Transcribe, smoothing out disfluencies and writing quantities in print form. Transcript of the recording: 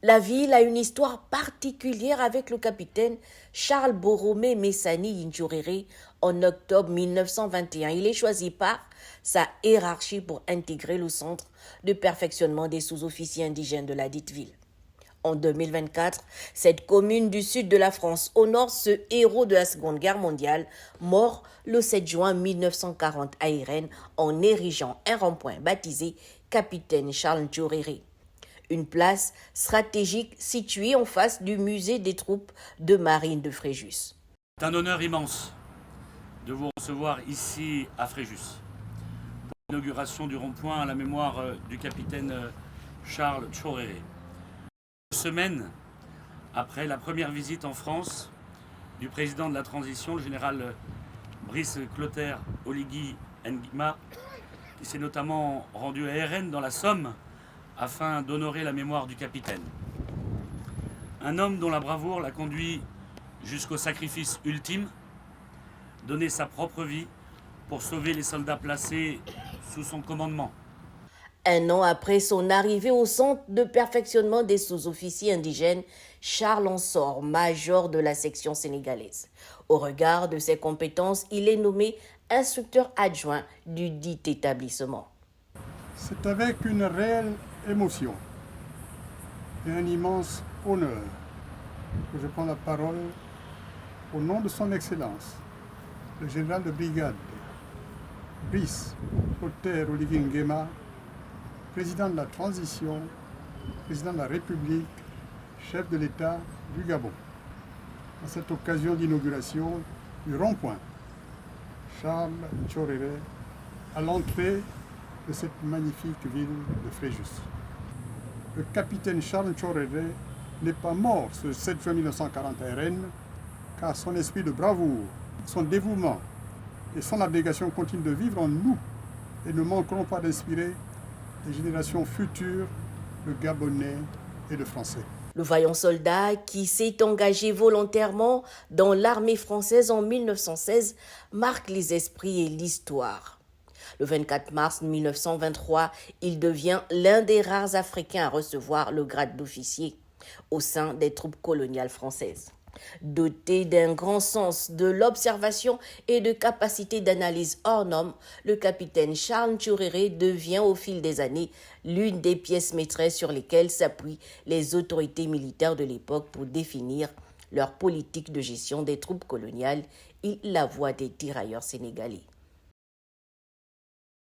La ville a une histoire particulière avec le capitaine Charles Borromée Messani Yintiouréré en octobre 1921. Il est choisi par sa hiérarchie pour intégrer le centre de perfectionnement des sous-officiers indigènes de la dite ville. En 2024, cette commune du sud de la France honore ce héros de la Seconde Guerre mondiale, mort le 7 juin 1940 à Irène en érigeant un rond-point baptisé Capitaine Charles Yintiouréré. Une place stratégique située en face du musée des troupes de marine de Fréjus. C'est un honneur immense de vous recevoir ici à Fréjus pour l'inauguration du rond-point à la mémoire du capitaine Charles Yintiouréré. 2 semaines après la première visite en France du président de la transition, le général Brice Clotaire Oligui Nguema, qui s'est notamment rendu à Irène dans la Somme afin d'honorer la mémoire du capitaine. Un homme dont la bravoure l'a conduit jusqu'au sacrifice ultime, donner sa propre vie pour sauver les soldats placés sous son commandement. Un an après son arrivée au centre de perfectionnement des sous-officiers indigènes, Charles en sort major de la section sénégalaise. Au regard de ses compétences, il est nommé instructeur adjoint du dit établissement. C'est avec une réelle émotion et un immense honneur que je prends la parole au nom de son Excellence, le général de brigade Brice Clotaire Oligui Nguema, président de la transition, président de la République, chef de l'État du Gabon. À cette occasion d'inauguration du rond-point Charles Yintiouréré à l'entrée de cette magnifique ville de Fréjus. Le capitaine Charles Yintiouréré n'est pas mort ce 7 juin 1940 à Rennes, car son esprit de bravoure, son dévouement et son abnégation continuent de vivre en nous et ne manqueront pas d'inspirer les générations futures de Gabonais et de Français. Le vaillant soldat qui s'est engagé volontairement dans l'armée française en 1916 marque les esprits et l'histoire. Le 24 mars 1923, il devient l'un des rares Africains à recevoir le grade d'officier au sein des troupes coloniales françaises. Doté d'un grand sens de l'observation et de capacités d'analyse hors normes, le capitaine Charles Yintiouréré devient au fil des années l'une des pièces maîtresses sur lesquelles s'appuient les autorités militaires de l'époque pour définir leur politique de gestion des troupes coloniales et la voie des tirailleurs sénégalais.